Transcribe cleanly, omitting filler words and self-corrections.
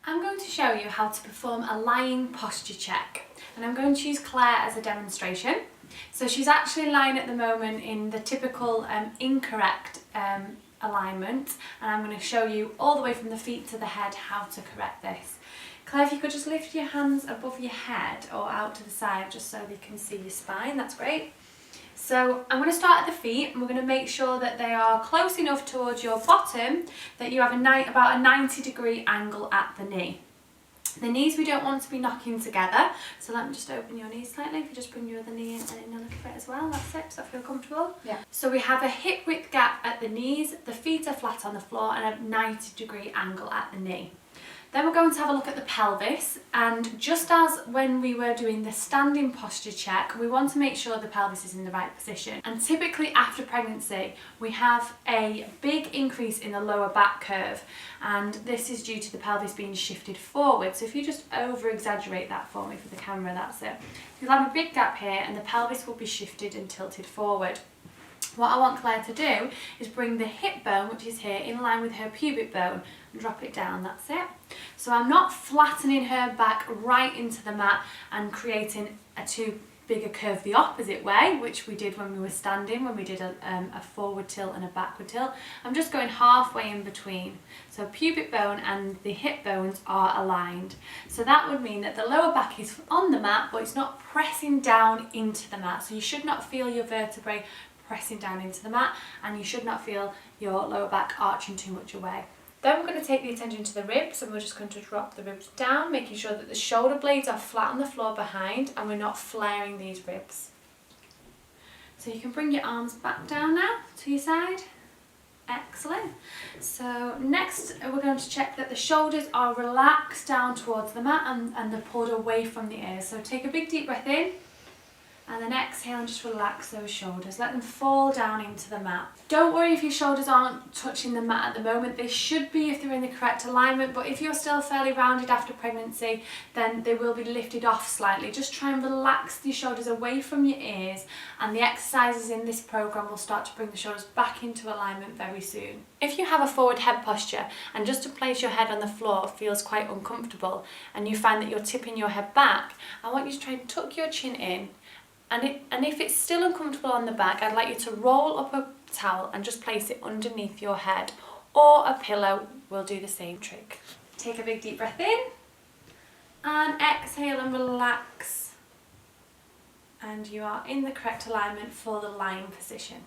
I'm going to show you how to perform a lying posture check, and I'm going to use Claire as a demonstration. So she's actually lying at the moment in the typical incorrect alignment, and I'm going to show you all the way from the feet to the head how to correct this. Claire, if you could just lift your hands above your head or out to the side just so they can see your spine, that's great. So I'm going to start at the feet, and we're going to make sure that they are close enough towards your bottom that you have about a 90-degree angle at the knee. The knees we don't want to be knocking together, so let me just open your knees slightly. If you just bring your other knee in a little bit as well, that's it. Does that feel comfortable? Yeah. So we have a hip width gap at the knees, the feet are flat on the floor, and a 90-degree angle at the knee. Then we're going to have a look at the pelvis, and just as when we were doing the standing posture check, we want to make sure the pelvis is in the right position. And typically after pregnancy, we have a big increase in the lower back curve, and this is due to the pelvis being shifted forward. So if you just over exaggerate that for me for the camera, that's it. You'll have a big gap here and the pelvis will be shifted and tilted forward. What I want Claire to do is bring the hip bone, which is here, in line with her pubic bone, and drop it down, that's it. So I'm not flattening her back right into the mat and creating a too big a curve the opposite way, which we did when we were standing, when we did a forward tilt and a backward tilt. I'm just going halfway in between. So pubic bone and the hip bones are aligned. So that would mean that the lower back is on the mat, but it's not pressing down into the mat. So you should not feel your vertebrae pressing down into the mat, and you should not feel your lower back arching too much away. Then we're going to take the attention to the ribs, and we're just going to drop the ribs down, making sure that the shoulder blades are flat on the floor behind and we're not flaring these ribs. So you can bring your arms back down now to your side. Excellent. So next we're going to check that the shoulders are relaxed down towards the mat and they're pulled away from the ears. So take a big deep breath in. And then exhale and just relax those shoulders. Let them fall down into the mat. Don't worry if your shoulders aren't touching the mat at the moment. They should be if they're in the correct alignment, but if you're still fairly rounded after pregnancy, then they will be lifted off slightly. Just try and relax your shoulders away from your ears, and the exercises in this program will start to bring the shoulders back into alignment very soon. If you have a forward head posture and just to place your head on the floor feels quite uncomfortable and you find that you're tipping your head back, I want you to try and tuck your chin in. And if it's still uncomfortable on the back, I'd like you to roll up a towel and just place it underneath your head, or a pillow will do the same trick. Take a big deep breath in and exhale and relax, and you are in the correct alignment for the lying position.